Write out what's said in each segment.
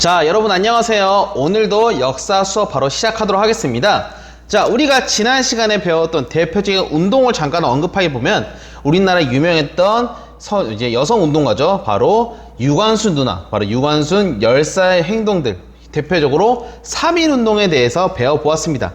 자, 여러분 안녕하세요. 오늘도 역사 수업 바로 시작하도록 하겠습니다. 자, 우리가 지난 시간에 배웠던 대표적인 운동을 잠깐 언급하게 보면 우리나라 유명했던 이제 여성 운동가죠. 바로 유관순 누나, 바로 유관순 열사의 행동들, 대표적으로 3.1 운동에 대해서 배워보았습니다.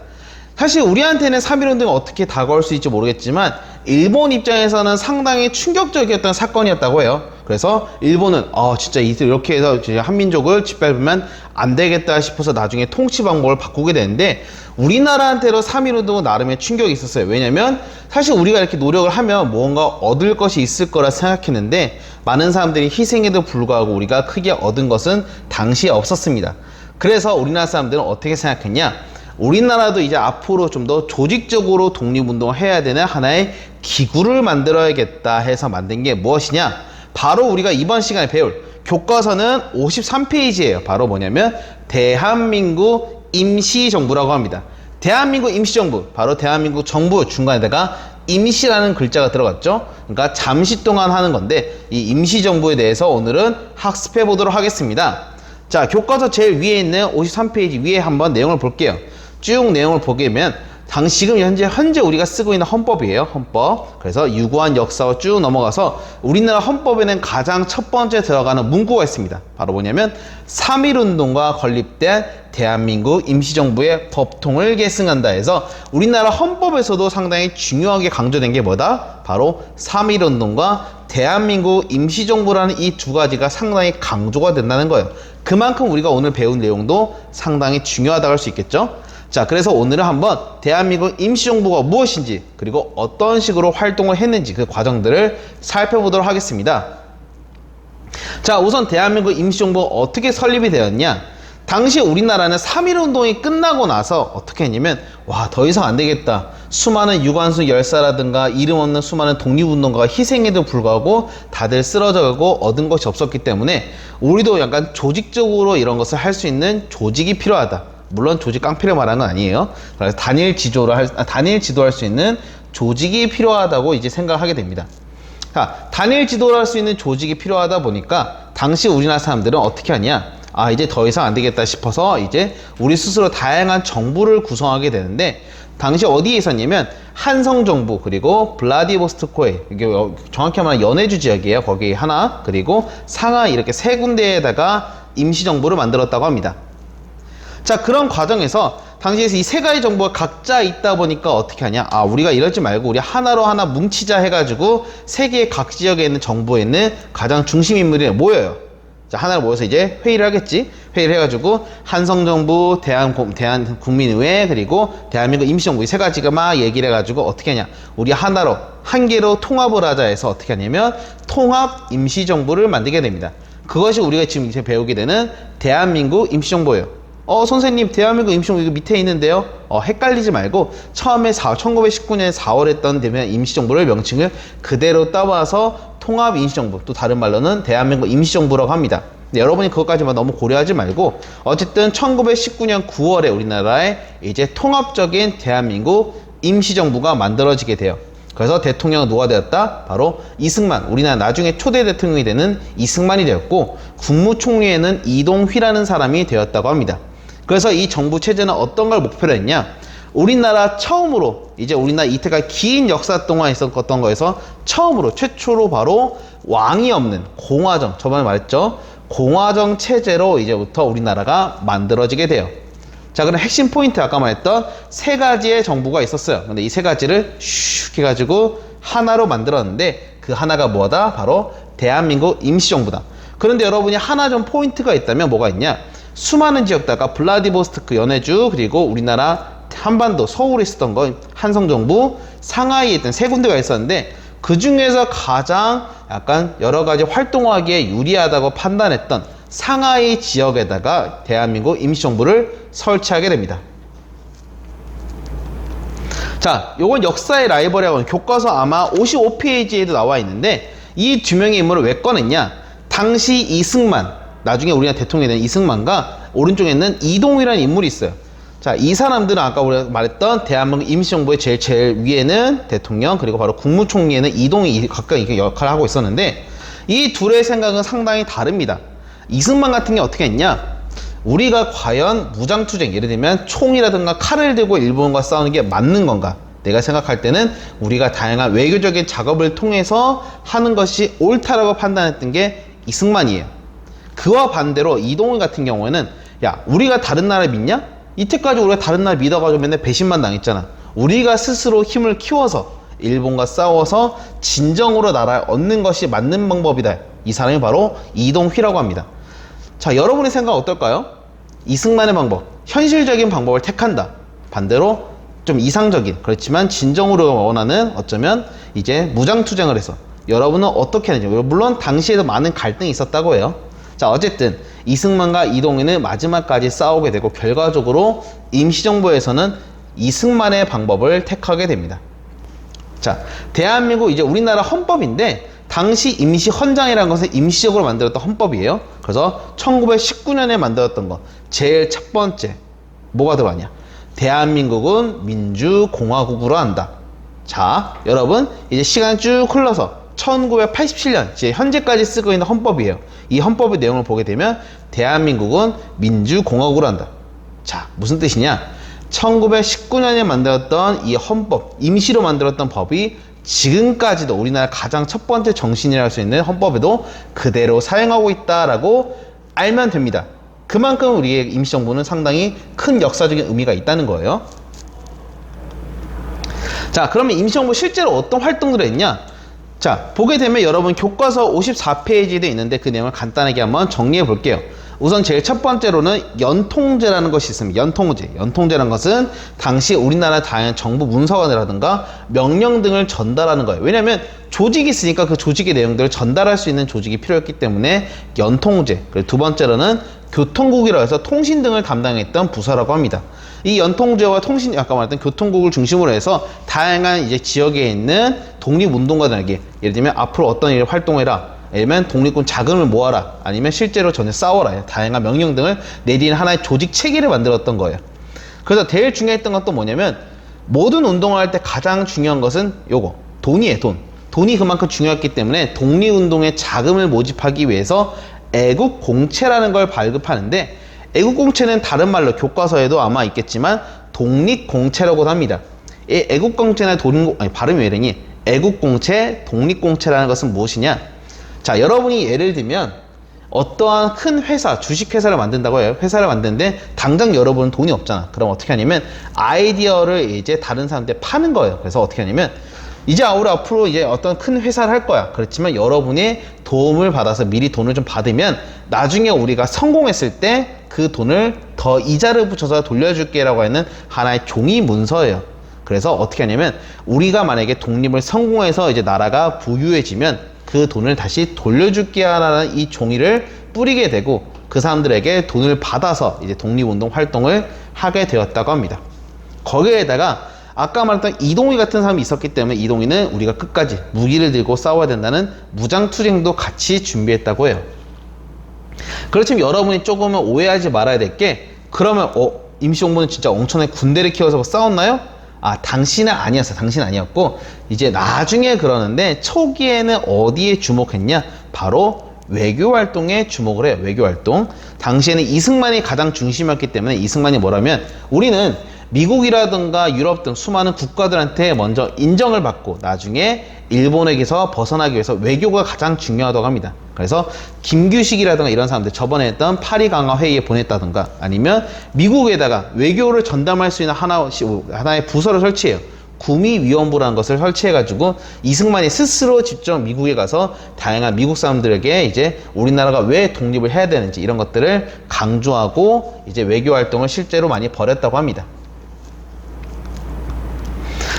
사실 우리한테는 3.1 운동이 어떻게 다가올 수 있을지 모르겠지만 일본 입장에서는 상당히 충격적이었던 사건이었다고 해요. 그래서 일본은 진짜 이렇게 해서 한민족을 짓밟으면 안 되겠다 싶어서 나중에 통치 방법을 바꾸게 되는데, 우리나라한테로 3.1 운동은 나름의 충격이 있었어요. 왜냐면 사실 우리가 이렇게 노력을 하면 뭔가 얻을 것이 있을 거라 생각했는데 많은 사람들이 희생에도 불구하고 우리가 크게 얻은 것은 당시에 없었습니다. 그래서 우리나라 사람들은 어떻게 생각했냐, 우리나라도 이제 앞으로 좀 더 조직적으로 독립운동을 해야 되는 하나의 기구를 만들어야겠다 해서 만든 게 무엇이냐, 바로 우리가 이번 시간에 배울 교과서는 53페이지예요. 바로 뭐냐면 대한민국 임시정부라고 합니다. 대한민국 임시정부, 바로 대한민국 정부 중간에다가 임시라는 글자가 들어갔죠. 그러니까 잠시 동안 하는 건데, 이 임시정부에 대해서 오늘은 학습해 보도록 하겠습니다. 자, 교과서 제일 위에 있는 53페이지 위에 한번 내용을 볼게요. 쭉 내용을 보게 되면 지금 현재 우리가 쓰고 있는 헌법이에요. 헌법. 그래서 유구한 역사와 쭉 넘어가서 우리나라 헌법에는 가장 첫 번째 들어가는 문구가 있습니다. 바로 뭐냐면 3.1 운동과 건립된 대한민국 임시정부의 법통을 계승한다 해서 우리나라 헌법에서도 상당히 중요하게 강조된 게 뭐다? 바로 3.1 운동과 대한민국 임시정부라는 이 두 가지가 상당히 강조가 된다는 거예요. 그만큼 우리가 오늘 배운 내용도 상당히 중요하다고 할 수 있겠죠. 자, 그래서 오늘은 한번 대한민국 임시정부가 무엇인지, 그리고 어떤 식으로 활동을 했는지 그 과정들을 살펴보도록 하겠습니다. 자, 우선 대한민국 임시정부가 어떻게 설립이 되었냐. 당시 우리나라는 3.1 운동이 끝나고 나서 어떻게 했냐면, 더 이상 안 되겠다. 수많은 유관순 열사라든가 이름 없는 수많은 독립운동가가 희생에도 불구하고 다들 쓰러져가고 얻은 것이 없었기 때문에 우리도 약간 조직적으로 이런 것을 할 수 있는 조직이 필요하다. 물론 조직 깡패를 말하는 건 아니에요. 그래서 단일 지도할 수 있는 조직이 필요하다고 이제 생각하게 됩니다. 자, 단일 지도를 할 수 있는 조직이 필요하다 보니까 당시 우리나라 사람들은 어떻게 하냐, 이제 더 이상 안 되겠다 싶어서 이제 우리 스스로 다양한 정부를 구성하게 되는데, 당시 어디에 있었냐면 한성정부, 그리고 블라디보스토크에, 이게 정확히 말하면 연해주 지역이에요. 거기 하나, 그리고 상하이, 이렇게 세 군데에다가 임시정부를 만들었다고 합니다. 자, 그런 과정에서 당시에서 이 세 가지 정부가 각자 있다 보니까 어떻게 하냐, 우리가 이러지 말고 우리 하나로 하나 뭉치자 해가지고 세계 각 지역에 있는 정부에 있는 가장 중심 인물이 모여요. 자, 하나로 모여서 이제 회의를 하겠지. 회의를 해가지고 한성정부, 대한국민의회, 그리고 대한민국 임시정부, 이 세 가지가 막 얘기를 해가지고 어떻게 하냐, 우리 하나로 한 개로 통합을 하자 해서 어떻게 하냐면 통합 임시정부를 만들게 됩니다. 그것이 우리가 지금 이제 배우게 되는 대한민국 임시정부예요. 선생님, 대한민국 임시정부 이거 밑에 있는데요. 헷갈리지 말고 처음에 1919년 4월에 했던 임시정부를 명칭을 그대로 따와서 통합 임시정부, 또 다른 말로는 대한민국 임시정부라고 합니다. 근데 여러분이 그것까지만 너무 고려하지 말고 어쨌든 1919년 9월에 우리나라에 이제 통합적인 대한민국 임시정부가 만들어지게 돼요. 그래서 대통령은 누가 되었다? 바로 이승만, 우리나라 나중에 초대 대통령이 되는 이승만이 되었고, 국무총리에는 이동휘라는 사람이 되었다고 합니다. 그래서 이 정부 체제는 어떤 걸 목표로 했냐, 우리나라 처음으로, 이제 우리나라 이때까지 긴 역사 동안 있었던 거에서 최초로 바로 왕이 없는 공화정, 저번에 말했죠, 공화정 체제로 이제부터 우리나라가 만들어지게 돼요. 자, 그럼 핵심 포인트, 아까 말했던 세 가지의 정부가 있었어요. 근데 이 세 가지를 슉 해가지고 하나로 만들었는데, 그 하나가 뭐다? 바로 대한민국 임시정부다. 그런데 여러분이 하나 좀 포인트가 있다면 뭐가 있냐, 수많은 지역다가 블라디보스토크, 연해주, 그리고 우리나라 한반도 서울에 있었던 거 한성정부, 상하이에 있던 세 군데가 있었는데, 그 중에서 가장 약간 여러 가지 활동하기에 유리하다고 판단했던 상하이 지역에다가 대한민국 임시정부를 설치하게 됩니다. 자, 요건 역사의 라이벌이라고 하는 교과서 아마 55페이지에도 나와 있는데, 이 두 명의 인물을 왜 꺼냈냐, 당시 이승만, 나중에 우리나라 대통령이 된 이승만과 오른쪽에 있는 이동휘라는 인물이 있어요. 자, 이 사람들은 아까 우리가 말했던 대한민국 임시정부의 제일 위에는 대통령, 그리고 바로 국무총리에는 이동휘, 각각 이렇게 역할을 하고 있었는데, 이 둘의 생각은 상당히 다릅니다. 이승만 같은 게 어떻게 했냐, 우리가 과연 무장투쟁, 예를 들면 총이라든가 칼을 들고 일본과 싸우는 게 맞는 건가? 내가 생각할 때는 우리가 다양한 외교적인 작업을 통해서 하는 것이 옳다라고 판단했던 게 이승만이에요. 그와 반대로 이동훈 같은 경우에는 야, 우리가 다른 나라 믿냐? 이때까지 우리가 다른 나라 믿어가지고 맨날 배신만 당했잖아. 우리가 스스로 힘을 키워서 일본과 싸워서 진정으로 나라를 얻는 것이 맞는 방법이다. 이 사람이 바로 이동휘라고 합니다. 자, 여러분의 생각 어떨까요? 이승만의 방법, 현실적인 방법을 택한다. 반대로 좀 이상적인, 그렇지만 진정으로 원하는 어쩌면 이제 무장투쟁을 해서 여러분은 어떻게 하는지, 물론 당시에도 많은 갈등이 있었다고 해요. 자, 어쨌든 이승만과 이동희는 마지막까지 싸우게 되고 결과적으로 임시정부에서는 이승만의 방법을 택하게 됩니다. 자, 대한민국 이제 우리나라 헌법인데 당시 임시헌장이라는 것은 임시적으로 만들었던 헌법이에요. 그래서 1919년에 만들었던 거 제일 첫 번째 뭐가 들어가냐? 대한민국은 민주공화국으로 한다. 자, 여러분 이제 시간 쭉 흘러서 1987년 이제 현재까지 쓰고 있는 헌법이에요. 이 헌법의 내용을 보게 되면 대한민국은 민주공화국으로 한다. 자, 무슨 뜻이냐? 1919년에 만들었던 이 헌법, 임시로 만들었던 법이 지금까지도 우리나라 가장 첫 번째 정신이라 할 수 있는 헌법에도 그대로 사용하고 있다라고 알면 됩니다. 그만큼 우리의 임시정부는 상당히 큰 역사적인 의미가 있다는 거예요. 자, 그러면 임시정부 실제로 어떤 활동들을 했냐? 자, 보게 되면 여러분 교과서 54페이지에 있는데 그 내용을 간단하게 한번 정리해 볼게요. 우선 제일 첫 번째로는 연통제라는 것이 있습니다. 연통제. 연통제라는 것은 당시 우리나라 다양한 정부 문서관이라든가 명령 등을 전달하는 거예요. 왜냐하면 조직이 있으니까 그 조직의 내용들을 전달할 수 있는 조직이 필요했기 때문에 연통제. 그리고 두 번째로는 교통국이라고 해서 통신 등을 담당했던 부서라고 합니다. 이 연통제와 통신, 아까 말했던 교통국을 중심으로 해서 다양한 이제 지역에 있는 독립운동가들에게 예를 들면 앞으로 어떤 일을 활동해라, 아니면 독립군 자금을 모아라, 아니면 실제로 전혀 싸워라, 다양한 명령 등을 내리는 하나의 조직 체계를 만들었던 거예요. 그래서 제일 중요했던 건 또 뭐냐면 모든 운동을 할 때 가장 중요한 것은 요거 돈이에요. 돈이 그만큼 중요했기 때문에 독립운동에 자금을 모집하기 위해서 애국공채라는 걸 발급하는데, 애국공채는 다른 말로 교과서에도 아마 있겠지만 독립공채라고도 합니다. 이 애국공채나 발음이 왜 이러니? 애국공채, 독립공채라는 것은 무엇이냐? 자, 여러분이 예를 들면 어떠한 큰 회사, 주식회사를 만든다고 해요. 회사를 만드는데 당장 여러분은 돈이 없잖아. 그럼 어떻게 하냐면 아이디어를 이제 다른 사람한테 파는 거예요. 그래서 어떻게 하냐면 이제 우리 앞으로 이제 어떤 큰 회사를 할 거야. 그렇지만 여러분의 도움을 받아서 미리 돈을 좀 받으면 나중에 우리가 성공했을 때 그 돈을 더 이자를 붙여서 돌려줄게 라고 하는 하나의 종이 문서예요. 그래서 어떻게 하냐면 우리가 만약에 독립을 성공해서 이제 나라가 부유해지면 그 돈을 다시 돌려줄게 하라는 이 종이를 뿌리게 되고 그 사람들에게 돈을 받아서 이제 독립운동 활동을 하게 되었다고 합니다. 거기에다가 아까 말했던 이동희 같은 사람이 있었기 때문에 이동희는 우리가 끝까지 무기를 들고 싸워야 된다는 무장투쟁도 같이 준비했다고 해요. 그렇지만 여러분이 조금은 오해하지 말아야 될 게, 그러면 임시정부는 진짜 엄청나게 군대를 키워서 싸웠나요? 아, 당시는 아니었어요. 당시는 아니었고 이제 나중에 그러는데 초기에는 어디에 주목했냐? 바로 외교활동에 주목을 해요. 외교활동. 당시에는 이승만이 가장 중심이었기 때문에 이승만이 뭐라면 우리는 미국이라든가 유럽 등 수많은 국가들한테 먼저 인정을 받고 나중에 일본에게서 벗어나기 위해서 외교가 가장 중요하다고 합니다. 그래서 김규식이라든가 이런 사람들 저번에 했던 파리 강화 회의에 보냈다든가 아니면 미국에다가 외교를 전담할 수 있는 하나의 부서를 설치해요. 구미위원부라는 것을 설치해가지고 이승만이 스스로 직접 미국에 가서 다양한 미국 사람들에게 이제 우리나라가 왜 독립을 해야 되는지 이런 것들을 강조하고 이제 외교 활동을 실제로 많이 벌였다고 합니다.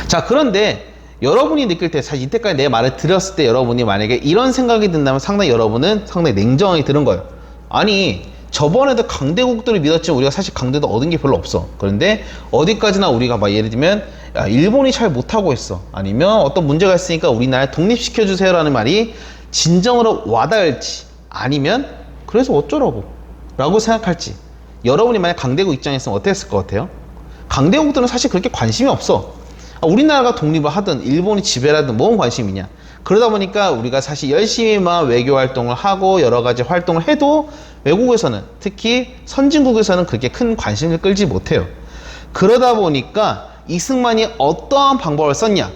자, 그런데 여러분이 느낄 때 사실 이때까지 내 말을 들었을 때 여러분이 만약에 이런 생각이 든다면 상당히 여러분은 상당히 냉정하게 들은 거예요. 아니, 저번에도 강대국들을 믿었지만 우리가 사실 강대도 얻은 게 별로 없어. 그런데 어디까지나 우리가 막 예를 들면 야, 일본이 잘 못하고 있어, 아니면 어떤 문제가 있으니까 우리나라 독립시켜주세요 라는 말이 진정으로 와닿을지, 아니면 그래서 어쩌라고 라고 생각할지, 여러분이 만약 강대국 입장에서는 어땠을 것 같아요? 강대국들은 사실 그렇게 관심이 없어. 우리나라가 독립을 하든 일본이 지배를 하든 뭔 관심이냐. 그러다 보니까 우리가 사실 열심히만 외교 활동을 하고 여러 가지 활동을 해도 외국에서는, 특히 선진국에서는 그렇게 큰 관심을 끌지 못해요. 그러다 보니까 이승만이 어떠한 방법을 썼냐?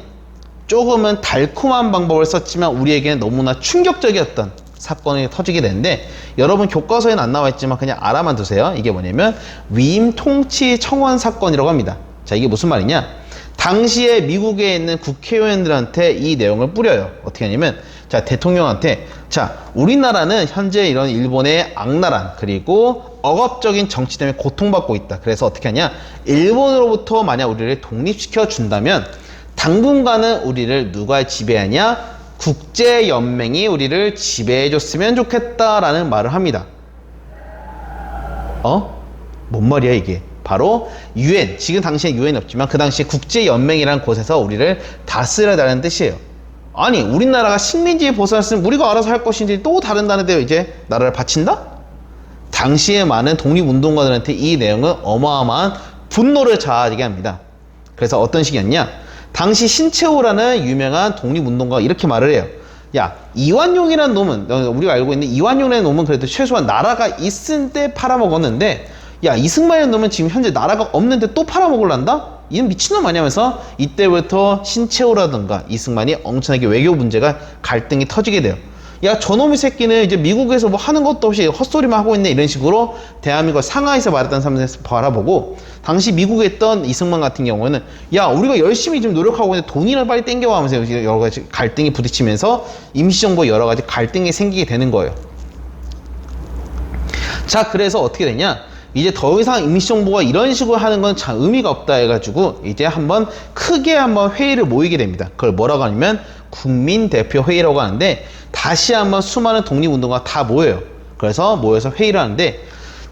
조금은 달콤한 방법을 썼지만 우리에게는 너무나 충격적이었던 사건이 터지게 되는데, 여러분 교과서에는 안 나와 있지만 그냥 알아만 두세요. 이게 뭐냐면 위임 통치 청원 사건이라고 합니다. 자, 이게 무슨 말이냐? 당시에 미국에 있는 국회의원들한테 이 내용을 뿌려요. 어떻게 하냐면, 자, 대통령한테, 자, 우리나라는 현재 이런 일본의 악랄한 그리고 억압적인 정치 때문에 고통받고 있다. 그래서 어떻게 하냐? 일본으로부터 만약 우리를 독립시켜 준다면 당분간은 우리를 누가 지배하냐? 국제연맹이 우리를 지배해줬으면 좋겠다라는 말을 합니다. 뭔 말이야 이게? 바로 UN, 지금 당시에 UN이 없지만 그 당시에 국제연맹이라는 곳에서 우리를 다스려달라는 뜻이에요. 아니, 우리나라가 식민지에 벗어났으면 우리가 알아서 할 것인지 또 다른 나라에 이제 나라를 바친다? 당시에 많은 독립운동가들한테 이 내용은 어마어마한 분노를 자아지게 합니다. 그래서 어떤 식이었냐? 당시 신채호라는 유명한 독립운동가가 이렇게 말을 해요. 야, 이완용이라는 놈은, 우리가 알고 있는 이완용이라는 놈은 그래도 최소한 나라가 있을 때 팔아먹었는데, 야, 이승만이라는 놈은 지금 현재 나라가 없는데 또 팔아먹을란다? 이는 미친놈 아니냐면서 이때부터 신채호라든가 이승만이 엄청나게 외교 문제가 갈등이 터지게 돼요. 야, 저놈의 새끼는 이제 미국에서 뭐 하는 것도 없이 헛소리만 하고 있네, 이런 식으로 대한민국 상하이에서 말했던 사람들 바라보고, 당시 미국에 있던 이승만 같은 경우는 야, 우리가 열심히 지금 노력하고 있는데 돈이나 빨리 땡겨와 하면서 여러 가지 갈등이 부딪히면서 임시정부에 여러 가지 갈등이 생기게 되는 거예요. 자, 그래서 어떻게 되냐? 이제 더 이상 임시정부가 이런 식으로 하는 건 참 의미가 없다 해가지고 이제 한번 크게 한번 회의를 모이게 됩니다. 그걸 뭐라고 하냐면 국민대표회의라고 하는데, 다시 한번 수많은 독립운동가가 다 모여요. 그래서 모여서 회의를 하는데,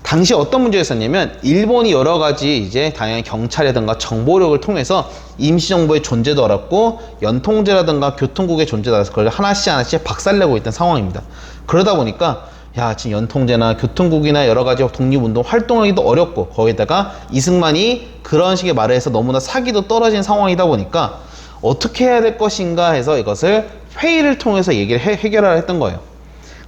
당시 어떤 문제가 있었냐면 일본이 여러 가지 이제 당연히 경찰이라든가 정보력을 통해서 임시정부의 존재도 알았고 연통제라든가 교통국의 존재도 알아서 그걸 하나씩 박살내고 있던 상황입니다. 그러다 보니까 야, 지금 연통제나 교통국이나 여러 가지 독립운동 활동하기도 어렵고, 거기다가 이승만이 그런 식의 말을 해서 너무나 사기도 떨어진 상황이다 보니까 어떻게 해야 될 것인가 해서 이것을 회의를 통해서 얘기를 해결하려 했던 거예요.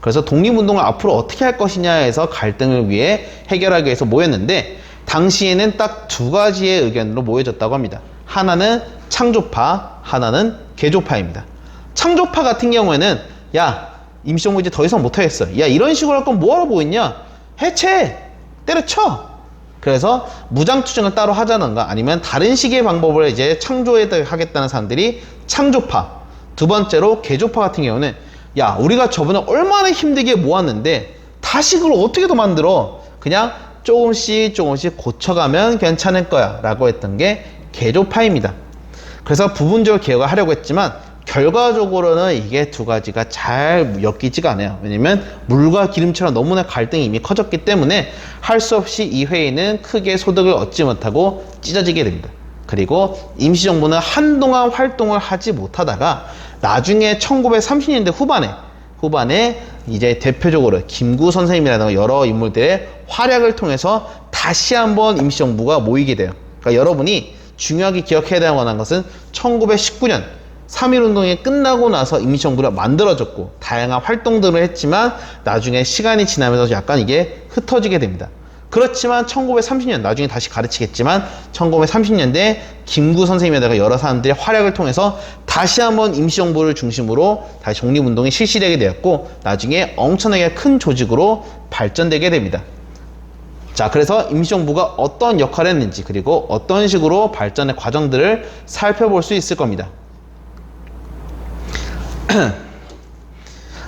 그래서 독립운동을 앞으로 어떻게 할 것이냐 해서 갈등을 위해 해결하기 위해서 모였는데, 당시에는 딱 두 가지의 의견으로 모여졌다고 합니다. 하나는 창조파, 하나는 개조파입니다. 창조파 같은 경우에는 야, 임시정부 이제 더 이상 못하겠어. 야, 이런 식으로 할 건 뭐하러 보이냐? 해체! 때려쳐! 그래서 무장투쟁을 따로 하자던가 아니면 다른 식의 방법을 이제 창조하겠다는 사람들이 창조파. 두 번째로 개조파 같은 경우는 야, 우리가 저번에 얼마나 힘들게 모았는데 다시 그걸 어떻게 더 만들어? 그냥 조금씩 고쳐가면 괜찮을 거야 라고 했던 게 개조파입니다. 그래서 부분적으로 개혁을 하려고 했지만 결과적으로는 이게 두 가지가 잘 엮이지가 않아요. 왜냐면 물과 기름처럼 너무나 갈등이 이미 커졌기 때문에 할 수 없이 이 회의는 크게 소득을 얻지 못하고 찢어지게 됩니다. 그리고 임시정부는 한동안 활동을 하지 못하다가 나중에 1930년대 후반에 이제 대표적으로 김구 선생님이라든가 여러 인물들의 활약을 통해서 다시 한번 임시정부가 모이게 돼요. 그러니까 여러분이 중요하게 기억해야 될 만한 것은 1919년 3.1운동이 끝나고 나서 임시정부가 만들어졌고 다양한 활동들을 했지만 나중에 시간이 지나면서 약간 이게 흩어지게 됩니다. 그렇지만 1930년, 나중에 다시 가르치겠지만 1930년대 김구 선생님에다가 여러 사람들의 활약을 통해서 다시 한번 임시정부를 중심으로 다시 독립운동이 실시되게 되었고 나중에 엄청나게 큰 조직으로 발전되게 됩니다. 자, 그래서 임시정부가 어떤 역할을 했는지 그리고 어떤 식으로 발전의 과정들을 살펴볼 수 있을 겁니다.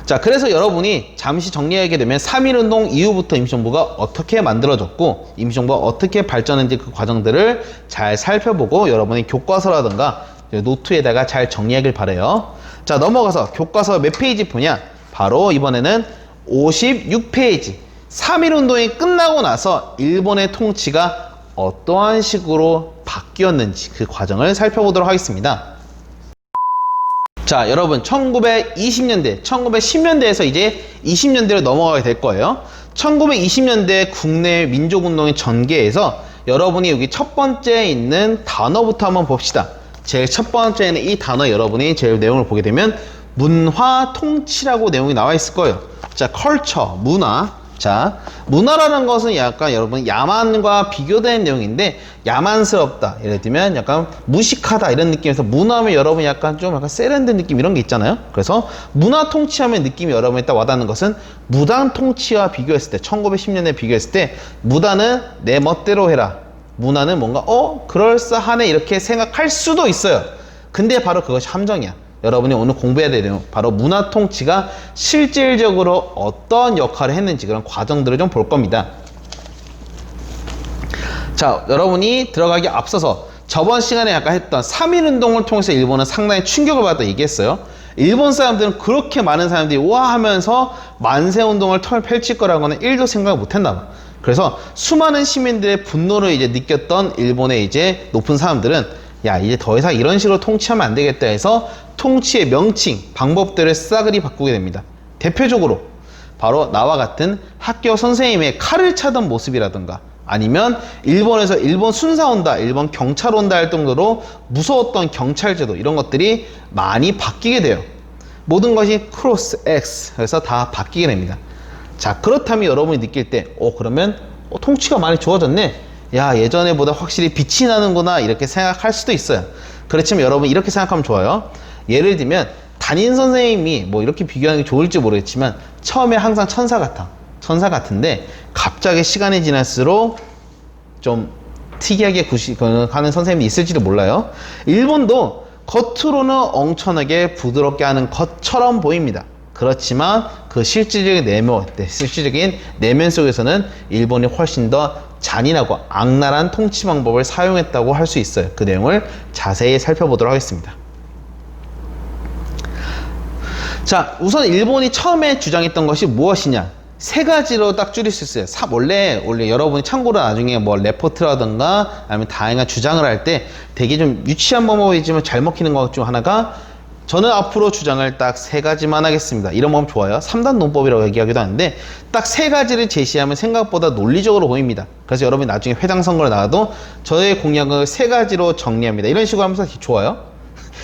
자, 그래서 여러분이 잠시 정리하게 되면 3.1운동 이후부터 임시정부가 어떻게 만들어졌고 임시정부가 어떻게 발전했는지 그 과정들을 잘 살펴보고 여러분이 교과서라든가 노트에다가 잘 정리하길 바라요. 자, 넘어가서 교과서 몇 페이지 보냐? 바로 이번에는 56페이지. 3.1운동이 끝나고 나서 일본의 통치가 어떠한 식으로 바뀌었는지 그 과정을 살펴보도록 하겠습니다. 자, 여러분 1920년대, 1910년대에서 이제 20년대로 넘어가게 될 거예요. 1920년대 국내 민족운동의 전개에서 여러분이 여기 첫 번째 있는 단어부터 한번 봅시다. 제일 첫 번째는 이 단어 여러분이 제일 내용을 보게 되면 문화 통치라고 내용이 나와 있을 거예요. 자, 컬처, 문화, 자, 문화라는 것은 약간 여러분 야만과 비교되는 내용인데 야만스럽다. 예를 들면 약간 무식하다 이런 느낌에서 문화하면 여러분 약간 좀 약간 세련된 느낌 이런 게 있잖아요. 그래서 문화 통치하면 느낌이 여러분에 딱 와닿는 것은 무당 통치와 비교했을 때 1910년에 비교했을 때 무당은 내 멋대로 해라. 문화는 뭔가 그럴싸하네 이렇게 생각할 수도 있어요. 근데 바로 그것이 함정이야. 여러분이 오늘 공부해야 될 내용 바로 문화 통치가 실질적으로 어떤 역할을 했는지 그런 과정들을 좀 볼 겁니다. 자, 여러분이 들어가기 앞서서 저번 시간에 약간 했던 3.1운동을 통해서 일본은 상당히 충격을 받았다 얘기했어요. 일본 사람들은 그렇게 많은 사람들이 우와 하면서 만세운동을 펼칠 거라고는 1도 생각을 못 했나 봐. 그래서 수많은 시민들의 분노를 이제 느꼈던 일본의 이제 높은 사람들은 야, 이제 더 이상 이런 식으로 통치하면 안 되겠다 해서 통치의 명칭, 방법들을 싸그리 바꾸게 됩니다. 대표적으로 바로 나와 같은 학교 선생님의 칼을 차던 모습이라든가 아니면 일본에서 일본 순사 온다, 일본 경찰 온다 할 정도로 무서웠던 경찰제도 이런 것들이 많이 바뀌게 돼요. 모든 것이 크로스 X 그래서 다 바뀌게 됩니다. 자, 그렇다면 여러분이 느낄 때 그러면 통치가 많이 좋아졌네. 야, 예전에보다 확실히 빛이 나는구나 이렇게 생각할 수도 있어요. 그렇지만 여러분 이렇게 생각하면 좋아요. 예를 들면 담임 선생님이 뭐 이렇게 비교하는 게 좋을지 모르겠지만 처음에 항상 천사 같은데 갑자기 시간이 지날수록 좀 특이하게 하는 선생님이 있을지도 몰라요. 일본도 겉으로는 엄청나게 부드럽게 하는 것처럼 보입니다. 그렇지만 그 실질적인 내면 속에서는 일본이 훨씬 더 잔인하고 악랄한 통치 방법을 사용했다고 할 수 있어요. 그 내용을 자세히 살펴보도록 하겠습니다. 자, 우선 일본이 처음에 주장했던 것이 무엇이냐? 세 가지로 딱 줄일 수 있어요. 원래 여러분이 참고로 나중에 뭐 레포트라든가 아니면 다양한 주장을 할 때 되게 좀 유치한 방법이지만 잘 먹히는 것 중 하나가 저는 앞으로 주장을 딱 세 가지만 하겠습니다. 이런 방법 좋아요. 3단 논법이라고 얘기하기도 하는데 딱 세 가지를 제시하면 생각보다 논리적으로 보입니다. 그래서 여러분이 나중에 회장 선거를 나가도 저의 공약을 세 가지로 정리합니다. 이런 식으로 하면서 좋아요.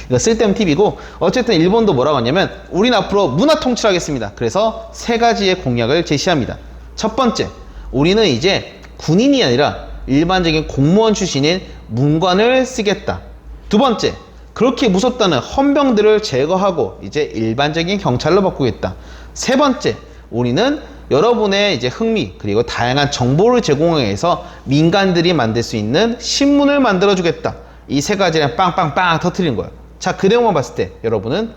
이거 쓸데없는 팁이고 어쨌든 일본도 뭐라고 하냐면 우린 앞으로 문화 통치를 하겠습니다. 그래서 세 가지의 공약을 제시합니다. 첫 번째, 우리는 이제 군인이 아니라 일반적인 공무원 출신인 문관을 쓰겠다. 두 번째, 그렇게 무섭다는 헌병들을 제거하고 이제 일반적인 경찰로 바꾸겠다. 세 번째, 우리는 여러분의 이제 흥미 그리고 다양한 정보를 제공하기 위해서 민간들이 만들 수 있는 신문을 만들어 주겠다. 이 세 가지를 빵빵빵 터뜨린 거예요. 자, 그 내용만 봤을 때 여러분은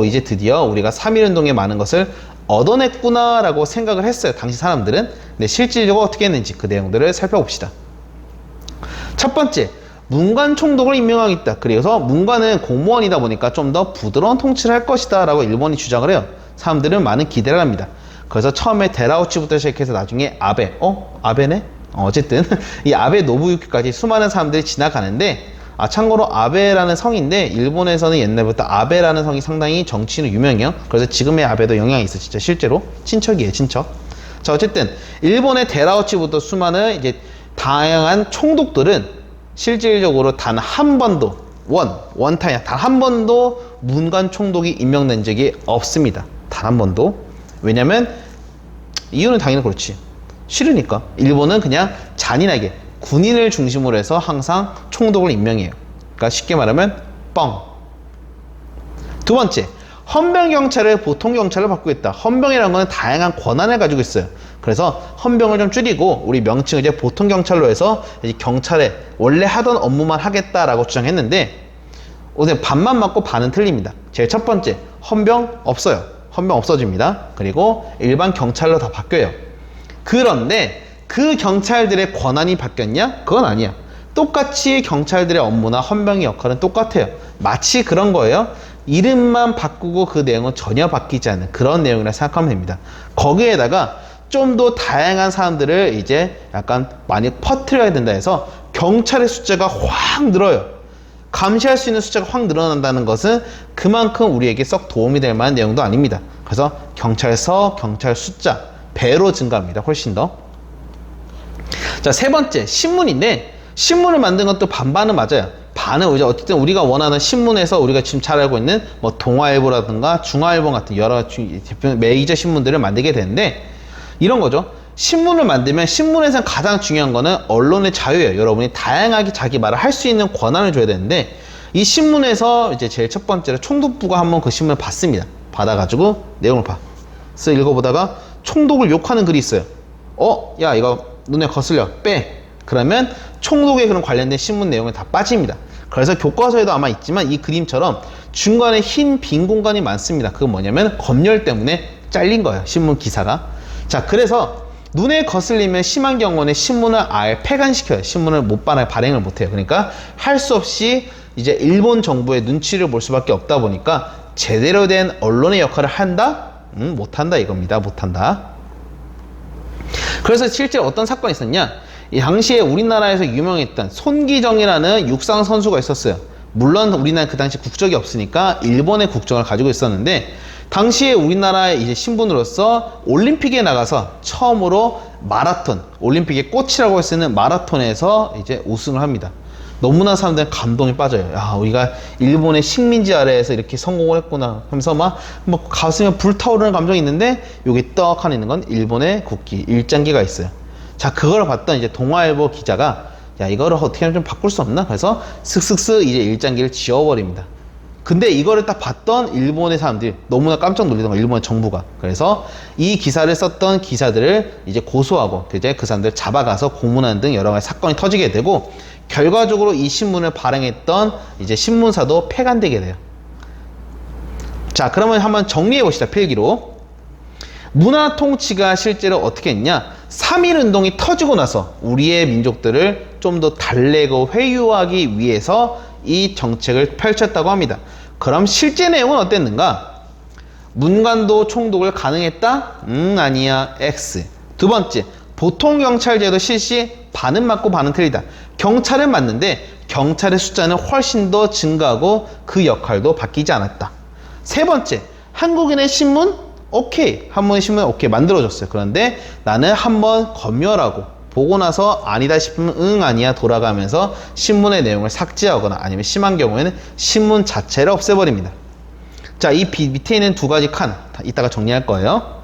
이제 드디어 우리가 3.1운동에 많은 것을 얻어냈구나 라고 생각을 했어요. 당시 사람들은. 근데 실질적으로 어떻게 했는지 그 내용들을 살펴봅시다. 첫 번째, 문관 총독을 임명하겠다. 그래서 문관은 공무원이다 보니까 좀 더 부드러운 통치를 할 것이다 라고 일본이 주장을 해요. 사람들은 많은 기대를 합니다. 그래서 처음에 데라우치부터 시작해서 나중에 아베 아베네? 어쨌든 이 아베 노부유키까지 수많은 사람들이 지나가는데 참고로 아베라는 성인데 일본에서는 옛날부터 아베라는 성이 상당히 정치인으로 유명해요. 그래서 지금의 아베도 영향이 있어. 진짜 실제로 친척이에요, 친척. 자, 어쨌든 일본의 데라우치부터 수많은 이제 다양한 총독들은 실질적으로 단 한 번도 원타임 단 한 번도 문관 총독이 임명된 적이 없습니다. 단 한 번도. 왜냐면 이유는 당연히 그렇지. 싫으니까. 일본은 그냥 잔인하게 군인을 중심으로 해서 항상 총독을 임명해요. 그러니까 쉽게 말하면 뻥. 두 번째, 헌병경찰을 보통경찰로 바꾸겠다. 헌병이라는 것은 다양한 권한을 가지고 있어요. 그래서 헌병을 좀 줄이고 우리 명칭을 이제 보통경찰로 해서 이제 경찰에 원래 하던 업무만 하겠다라고 주장했는데 오늘 반만 맞고 반은 틀립니다. 제일 첫 번째, 헌병 없어요. 헌병 없어집니다. 그리고 일반 경찰로 다 바뀌어요. 그런데 그 경찰들의 권한이 바뀌었냐? 그건 아니야. 똑같이 경찰들의 업무나 헌병의 역할은 똑같아요. 마치 그런 거예요. 이름만 바꾸고 그 내용은 전혀 바뀌지 않는 그런 내용이라 생각하면 됩니다. 거기에다가 좀 더 다양한 사람들을 이제 약간 많이 퍼뜨려야 된다 해서 경찰의 숫자가 확 늘어요. 감시할 수 있는 숫자가 확 늘어난다는 것은 그만큼 우리에게 썩 도움이 될 만한 내용도 아닙니다. 그래서 경찰서, 경찰 숫자 배로 증가합니다. 훨씬 더. 자, 세 번째, 신문인데 신문을 만든 것도 반반은 맞아요. 반은 어쨌든 우리가 원하는 신문에서 우리가 지금 잘 알고 있는 뭐 동아일보라든가 중앙일보 같은 여러 대표 메이저 신문들을 만들게 되는데 이런 거죠. 신문을 만들면 신문에서 가장 중요한 거는 언론의 자유예요. 여러분이 다양하게 자기 말을 할 수 있는 권한을 줘야 되는데, 이 신문에서 이제 제일 첫 번째로 총독부가 한번 그 신문을 봤습니다. 받아가지고 내용을 봐. 그래서 읽어보다가 총독을 욕하는 글이 있어요. 야, 이거 눈에 거슬려. 빼. 그러면 총독에 그런 관련된 신문 내용이 다 빠집니다. 그래서 교과서에도 아마 있지만 이 그림처럼 중간에 흰 빈 공간이 많습니다. 그건 뭐냐면 검열 때문에 잘린 거예요. 신문 기사가. 자, 그래서 눈에 거슬리면 심한 경우는 신문을 아예 폐간시켜요. 신문을 못 발행을 못해요. 그러니까 할 수 없이 이제 일본 정부의 눈치를 볼 수밖에 없다 보니까 제대로 된 언론의 역할을 한다? 못한다 이겁니다. 못한다. 그래서 실제 어떤 사건이 있었냐? 이 당시에 우리나라에서 유명했던 손기정이라는 육상 선수가 있었어요. 물론 우리나라 그 당시 국적이 없으니까 일본의 국적을 가지고 있었는데, 당시에 우리나라의 이제 신분으로서 올림픽에 나가서 처음으로 마라톤, 올림픽의 꽃이라고 할 수 있는 마라톤에서 이제 우승을 합니다. 너무나 사람들은 감동에 빠져요. 야, 우리가 일본의 식민지 아래에서 이렇게 성공을 했구나 하면서 막 가슴에 불타오르는 감정이 있는데, 여기 떡 하나 있는 건 일본의 국기, 일장기가 있어요. 자, 그걸 봤던 이제 동아일보 기자가, 야, 이거를 어떻게 하면 좀 바꿀 수 없나? 그래서 슥슥슥 이제 일장기를 지워버립니다. 근데 이거를 딱 봤던 일본의 사람들이 너무나 깜짝 놀리던 거예요. 일본의 정부가. 그래서 이 기사를 썼던 기자들을 이제 고소하고, 이제 그 사람들 잡아가서 고문하는 등 여러 가지 사건이 터지게 되고, 결과적으로 이 신문을 발행했던 이제 신문사도 폐간되게 돼요. 자, 그러면 한번 정리해 봅시다. 필기로. 문화 통치가 실제로 어떻게 했냐? 3.1 운동이 터지고 나서 우리의 민족들을 좀 더 달래고 회유하기 위해서 이 정책을 펼쳤다고 합니다. 그럼 실제 내용은 어땠는가? 문관도 총독을 가능했다? 아니야. X. 두 번째, 보통경찰제도 실시. 반은 맞고 반은 틀리다. 경찰은 맞는데 경찰의 숫자는 훨씬 더 증가하고 그 역할도 바뀌지 않았다. 세 번째, 한국인의 신문? 오케이. 한국인의 신문 오케이. 만들어줬어요. 그런데 나는 한번 검열하고 보고 나서 아니다 싶으면 아니야 돌아가면서 신문의 내용을 삭제하거나 아니면 심한 경우에는 신문 자체를 없애버립니다. 자, 이 밑에 있는 두 가지 칸 이따가 정리할 거예요.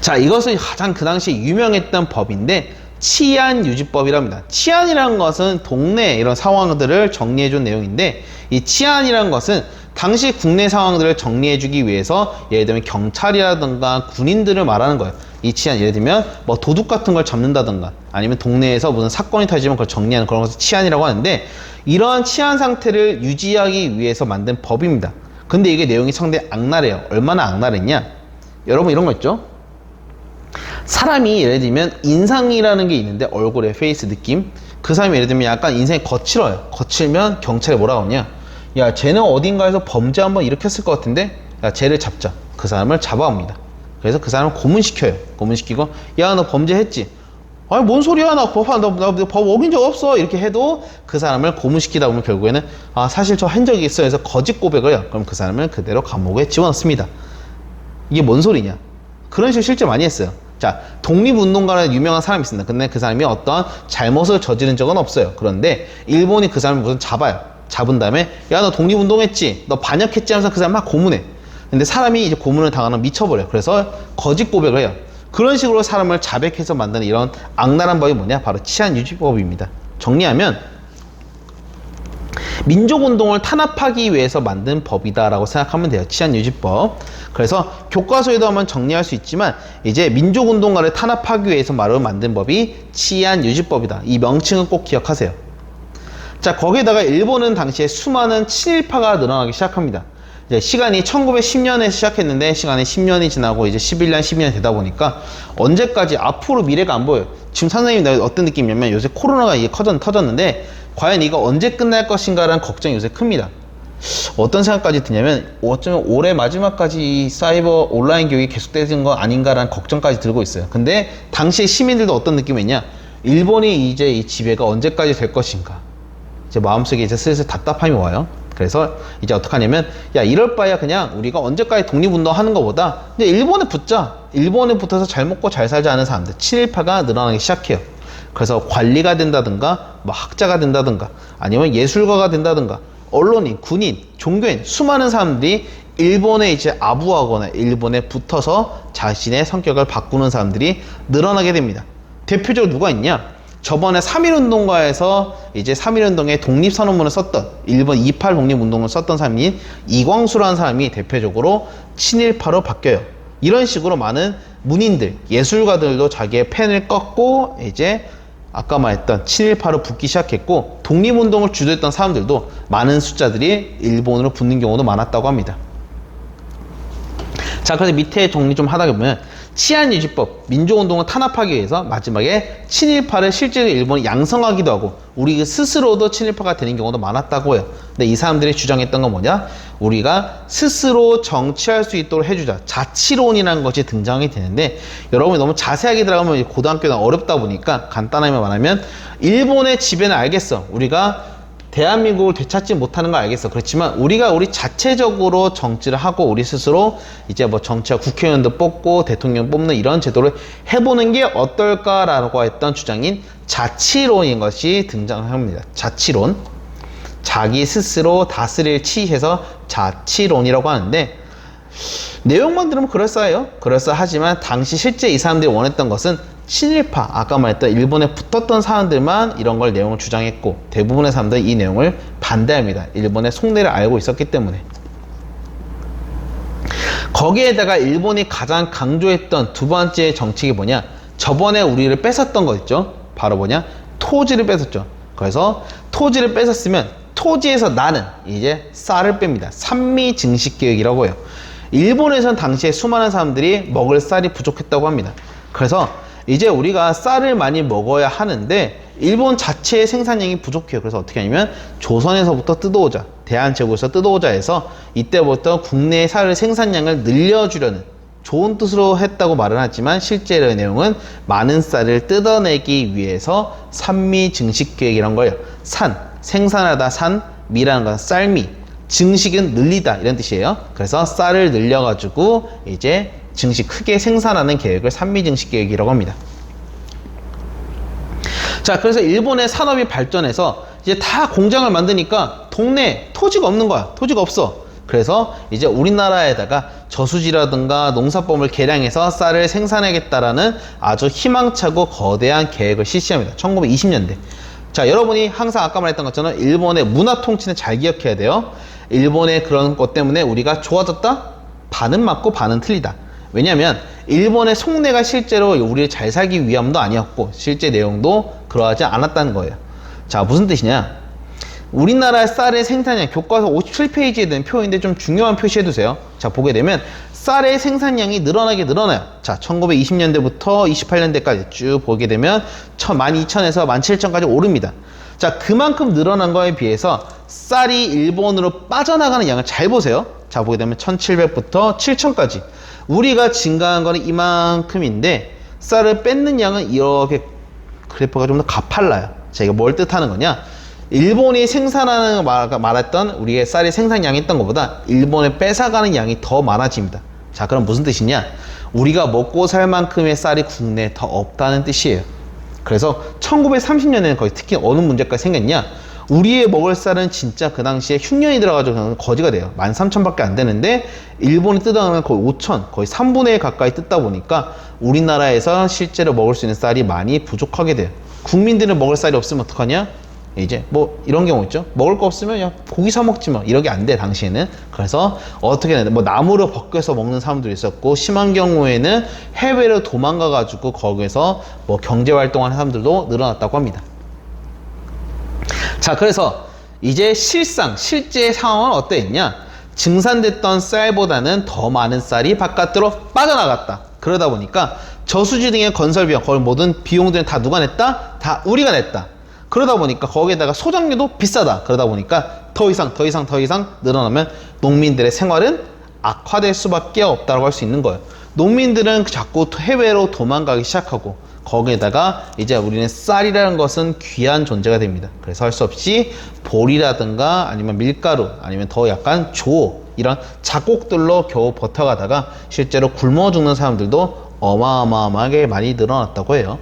자, 이것은 가장 그 당시 유명했던 법인데 치안유지법이랍니다. 치안이라는 것은 동네 이런 상황들을 정리해준 내용인데, 이 치안이라는 것은 당시 국내 상황들을 정리해주기 위해서 예를 들면 경찰이라든가 군인들을 말하는 거예요. 이 치안, 예를 들면 뭐 도둑 같은 걸 잡는다든가 아니면 동네에서 무슨 사건이 터지면 그걸 정리하는 그런 것을 치안이라고 하는데, 이러한 치안 상태를 유지하기 위해서 만든 법입니다. 근데 이게 내용이 상당히 악랄해요. 얼마나 악랄했냐? 여러분 이런 거 있죠? 사람이 예를 들면 인상이라는 게 있는데, 얼굴에 페이스 느낌, 그 사람이 예를 들면 약간 인생이 거칠어요. 거칠면 경찰에 뭐라고 하냐? 야, 쟤는 어딘가에서 범죄 한번 일으켰을 것 같은데, 야, 쟤를 잡자. 그 사람을 잡아옵니다. 그래서 그 사람을 고문시켜요. 고문시키고, 야, 너 범죄했지? 아니, 뭔 소리야? 나 법 어긴 적 없어. 이렇게 해도 그 사람을 고문시키다 보면 결국에는, 아, 사실 저 한 적이 있어요. 해서 거짓 고백을 해요. 그럼 그 사람을 그대로 감옥에 집어넣습니다. 이게 뭔 소리냐? 그런 식으로 실제 많이 했어요. 자, 독립운동가라는 유명한 사람이 있습니다. 근데 그 사람이 어떤 잘못을 저지른 적은 없어요. 그런데 일본이 그 사람을 무슨 잡아요. 잡은 다음에, 야, 너 독립운동했지? 너 반역했지? 하면서 그 사람 막 고문해. 근데 사람이 이제 고문을 당하면 미쳐버려요. 그래서 거짓 고백을 해요. 그런 식으로 사람을 자백해서 만드는 이런 악랄한 법이 뭐냐? 바로 치안유지법입니다. 정리하면 민족운동을 탄압하기 위해서 만든 법이다라고 생각하면 돼요. 치안유지법. 그래서 교과서에도 한번 정리할 수 있지만, 이제 민족운동가를 탄압하기 위해서 만든 법이 치안유지법이다. 이 명칭은 꼭 기억하세요. 자, 거기에다가 일본은 당시에 수많은 친일파가 늘어나기 시작합니다. 이제 시간이 1910년에 시작했는데 시간이 10년이 지나고 이제 11년, 12년 되다 보니까 언제까지 앞으로 미래가 안 보여요. 지금 선생님이 어떤 느낌이냐면, 요새 코로나가 이게 터졌는데 과연 이거 언제 끝날 것인가라는 걱정이 요새 큽니다. 어떤 생각까지 드냐면, 어쩌면 올해 마지막까지 사이버 온라인 교육이 계속되는 거 아닌가라는 걱정까지 들고 있어요. 근데 당시 시민들도 어떤 느낌이었냐? 일본이 이제 이 지배가 언제까지 될 것인가? 이제 마음속에 이제 슬슬 답답함이 와요. 그래서 이제 어떡하냐면, 야, 이럴 바야 그냥 우리가 언제까지 독립운동 하는 것보다 이제 일본에 붙자. 일본에 붙어서 잘 먹고 잘 살지 않은 사람들, 친일파가 늘어나기 시작해요. 그래서 관리가 된다든가, 뭐 학자가 된다든가, 아니면 예술가가 된다든가, 언론인, 군인, 종교인, 수많은 사람들이 일본에 이제 아부하거나 일본에 붙어서 자신의 성격을 바꾸는 사람들이 늘어나게 됩니다. 대표적으로 누가 있냐? 저번에 3.1운동가에서 이제 3.1운동의 독립선언문을 썼던 일본 2.8 독립운동을 썼던 사람인 이광수라는 사람이 대표적으로 친일파로 바뀌어요. 이런 식으로 많은 문인들, 예술가들도 자기의 펜을 꺾고 이제 아까 말했던 친일파로 붙기 시작했고, 독립운동을 주도했던 사람들도 많은 숫자들이 일본으로 붙는 경우도 많았다고 합니다. 자, 그래서 밑에 정리 좀 하다 보면 치안유지법, 민족운동을 탄압하기 위해서 마지막에 친일파를 실제로 일본이 양성하기도 하고 우리 스스로도 친일파가 되는 경우도 많았다고 해요. 근데 이 사람들이 주장했던 건 뭐냐? 우리가 스스로 정치할 수 있도록 해주자. 자치론이라는 것이 등장이 되는데, 여러분이 너무 자세하게 들어가면 고등학교는 어렵다 보니까 간단하게 말하면, 일본의 지배는 알겠어. 우리가 대한민국을 되찾지 못하는 거 알겠어. 그렇지만 우리가 우리 자체적으로 정치를 하고 우리 스스로 이제 뭐 정치와 국회의원도 뽑고 대통령 뽑는 이런 제도를 해보는 게 어떨까라고 했던 주장인 자치론인 것이 등장합니다. 자치론. 자기 스스로 다스릴 치해서 자치론이라고 하는데, 내용만 들으면 그럴싸해요. 그럴싸하지만 당시 실제 이 사람들이 원했던 것은 친일파, 아까 말했던 일본에 붙었던 사람들만 이런 걸 내용을 주장했고, 대부분의 사람들은 이 내용을 반대합니다. 일본의 속내를 알고 있었기 때문에. 거기에다가 일본이 가장 강조했던 두 번째 정책이 뭐냐? 저번에 우리를 뺏었던 거 있죠? 바로 뭐냐? 토지를 뺏었죠. 그래서 토지를 뺏었으면 토지에서 나는 이제 쌀을 뺍니다. 산미 증식 계획이라고 해요. 일본에선 당시에 수많은 사람들이 먹을 쌀이 부족했다고 합니다. 그래서 이제 우리가 쌀을 많이 먹어야 하는데 일본 자체의 생산량이 부족해요. 그래서 어떻게 하냐면 조선에서부터 뜯어오자, 대한제국에서 뜯어오자 해서 이때부터 국내의 쌀의 생산량을 늘려주려는 좋은 뜻으로 했다고 말은 하지만 실제의 내용은 많은 쌀을 뜯어내기 위해서 산미 증식 계획이란 거예요. 산, 생산하다 산, 미라는 건 쌀미, 증식은 늘리다 이런 뜻이에요. 그래서 쌀을 늘려가지고 이제 증식 크게 생산하는 계획을 산미 증식 계획이라고 합니다. 자, 그래서 일본의 산업이 발전해서 이제 다 공장을 만드니까 동네에 토지가 없는 거야. 토지가 없어. 그래서 이제 우리나라에다가 저수지라든가 농사법을 개량해서 쌀을 생산하겠다라는 아주 희망차고 거대한 계획을 실시합니다. 1920년대. 자, 여러분이 항상 아까 말했던 것처럼 일본의 문화 통치는 잘 기억해야 돼요. 일본의 그런 것 때문에 우리가 좋아졌다? 반은 맞고 반은 틀리다. 왜냐면 일본의 속내가 실제로 우리를 잘 살기 위함도 아니었고 실제 내용도 그러하지 않았다는 거예요. 자, 무슨 뜻이냐? 우리나라의 쌀의 생산량, 교과서 57페이지에 된 표인데 좀 중요한 표시해두세요. 자, 보게 되면 쌀의 생산량이 늘어나요. 자, 1920년대부터 28년대까지 쭉 보게 되면 12,000에서 17,000까지 오릅니다. 자, 그만큼 늘어난 거에 비해서 쌀이 일본으로 빠져나가는 양을 잘 보세요. 자, 보게 되면 1700부터 7000까지 우리가 증가한 거는 이만큼인데 쌀을 뺏는 양은 이렇게 그래프가 좀 더 가팔라요. 자, 이거 뭘 뜻하는 거냐? 일본이 생산하는 말했던 우리의 쌀의 생산량이 있던 것보다 일본에 뺏어가는 양이 더 많아집니다. 자, 그럼 무슨 뜻이냐? 우리가 먹고 살 만큼의 쌀이 국내에 더 없다는 뜻이에요. 그래서 1930년에는 거의 특히 어느 문제까지 생겼냐? 우리의 먹을 쌀은 진짜 그 당시에 흉년이 들어가지고 거지가 돼요. 13,000밖에 안 되는데 일본이 뜯어가면 거의 5,000, 거의 3분의 1 가까이 뜯다 보니까 우리나라에서 실제로 먹을 수 있는 쌀이 많이 부족하게 돼요. 국민들은 먹을 쌀이 없으면 어떡하냐? 이제 뭐 이런 경우 있죠. 먹을 거 없으면 야 고기 사 먹지 뭐. 이런 게 안 돼 당시에는. 그래서 어떻게 해야 돼? 뭐 나무를 벗겨서 먹는 사람도 있었고 심한 경우에는 해외로 도망가 가지고 거기서 뭐 경제 활동하는 사람들도 늘어났다고 합니다. 자, 그래서 이제 실제 상황은 어땠냐? 증산됐던 쌀보다는 더 많은 쌀이 바깥으로 빠져나갔다. 그러다 보니까 저수지 등의 건설 비용, 거의 모든 비용들은 다 누가 냈다? 다 우리가 냈다. 그러다 보니까 거기에다가 소장료도 비싸다. 그러다 보니까 더 이상 늘어나면 농민들의 생활은 악화될 수밖에 없다고 할 수 있는 거예요. 농민들은 자꾸 해외로 도망가기 시작하고 거기에다가 이제 우리는 쌀이라는 것은 귀한 존재가 됩니다. 그래서 할 수 없이 보리라든가 아니면 밀가루 아니면 더 약간 조 이런 작곡들로 겨우 버텨가다가 실제로 굶어 죽는 사람들도 어마어마하게 많이 늘어났다고 해요.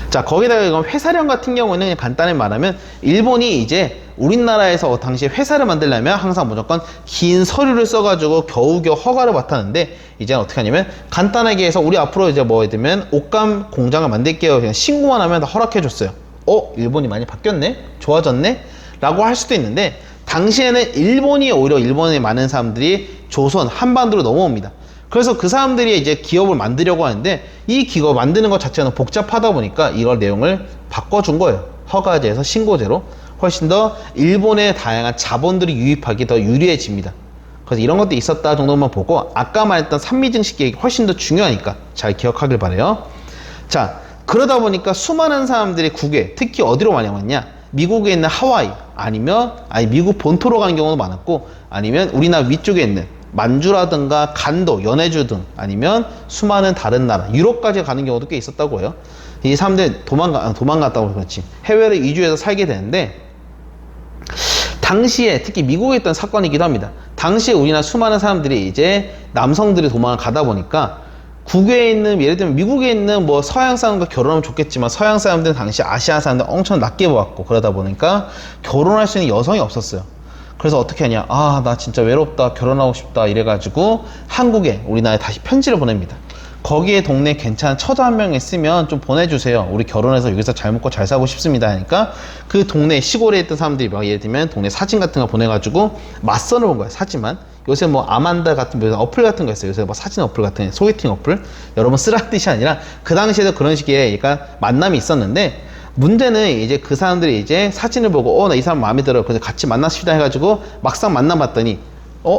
자, 거기다가 이건 회사령 같은 경우는 간단히 말하면 일본이 이제 우리나라에서 당시에 회사를 만들려면 항상 무조건 긴 서류를 써가지고 겨우겨우 허가를 받았는데, 이제는 어떻게 하냐면 간단하게 해서 우리 앞으로 이제 뭐 예를 들면 옷감 공장을 만들게요, 그냥 신고만 하면 다 허락해 줬어요. 일본이 많이 바뀌었네? 좋아졌네? 라고 할 수도 있는데, 당시에는 일본이 오히려 일본에 많은 사람들이 조선 한반도로 넘어옵니다. 그래서 그 사람들이 이제 기업을 만들려고 하는데, 이 기업 만드는 것 자체는 복잡하다 보니까 이걸 내용을 바꿔준 거예요. 허가제에서 신고제로. 훨씬 더 일본의 다양한 자본들이 유입하기 더 유리해집니다. 그래서 이런 것도 있었다 정도만 보고, 아까 말했던 산미증식 계획이 훨씬 더 중요하니까 잘 기억하길 바래요. 자, 그러다 보니까 수많은 사람들이 국외, 특히 어디로 많이 왔냐? 미국에 있는 하와이, 아니면 미국 본토로 가는 경우도 많았고, 아니면 우리나라 위쪽에 있는 만주라든가 간도, 연해주 등, 아니면 수많은 다른 나라, 유럽까지 가는 경우도 꽤 있었다고 해요. 이 사람들 도망갔다고 그렇지. 해외로 이주해서 살게 되는데, 당시에 특히 미국에 있던 사건이기도 합니다. 당시에 우리나라 수많은 사람들이 이제 남성들이 도망을 가다 보니까, 국외에 있는, 예를 들면 미국에 있는 뭐 서양 사람과 결혼하면 좋겠지만, 서양 사람들은 당시 아시아 사람들 엄청 낮게 보았고, 그러다 보니까 결혼할 수 있는 여성이 없었어요. 그래서 어떻게 하냐, 나 진짜 외롭다, 결혼하고 싶다 이래가지고 한국에, 우리나라에 다시 편지를 보냅니다. 거기에 동네 괜찮은 처자 한 명 있으면 좀 보내주세요. 우리 결혼해서 여기서 잘 먹고 잘 살고 싶습니다 하니까, 그 동네 시골에 있던 사람들이 막 예를 들면 동네 사진 같은 거 보내가지고 맞선을 본 거예요. 사진만. 요새 뭐 아만다 같은 어플 같은 거 있어요. 요새 뭐 사진 어플 같은, 소개팅 어플. 여러분 쓰라는 뜻이 아니라, 그 당시에도 그런 식의 그러니까 만남이 있었는데, 문제는 이제 그 사람들이 이제 사진을 보고 나 이 사람 마음에 들어, 그래서 같이 만납시다 해가지고 막상 만나봤더니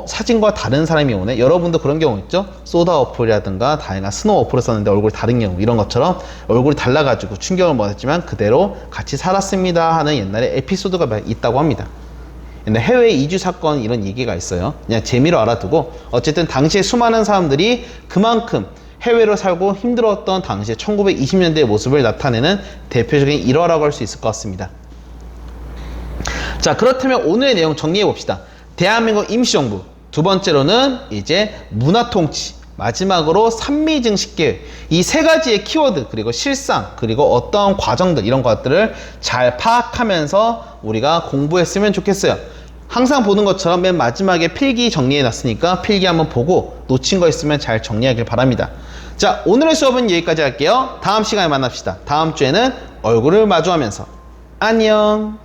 사진과 다른 사람이 오네. 여러분도 그런 경우 있죠? 소다 어플이라든가 다양한 스노우 어플을 썼는데 얼굴이 다른 경우, 이런 것처럼 얼굴이 달라가지고 충격을 먹었지만 그대로 같이 살았습니다 하는 옛날에 에피소드가 있다고 합니다. 근데 해외 이주 사건, 이런 얘기가 있어요. 그냥 재미로 알아두고, 어쨌든 당시에 수많은 사람들이 그만큼 해외로 살고 힘들었던 당시에 1920년대의 모습을 나타내는 대표적인 일화라고 할 수 있을 것 같습니다. 자, 그렇다면 오늘의 내용 정리해 봅시다. 대한민국 임시정부, 두 번째로는 이제 문화통치, 마지막으로 산미증식계획, 이 세 가지의 키워드, 그리고 실상, 그리고 어떤 과정들, 이런 것들을 잘 파악하면서 우리가 공부했으면 좋겠어요. 항상 보는 것처럼 맨 마지막에 필기 정리해 놨으니까 필기 한번 보고 놓친 거 있으면 잘 정리하길 바랍니다. 자, 오늘의 수업은 여기까지 할게요. 다음 시간에 만납시다. 다음 주에는 얼굴을 마주하면서. 안녕.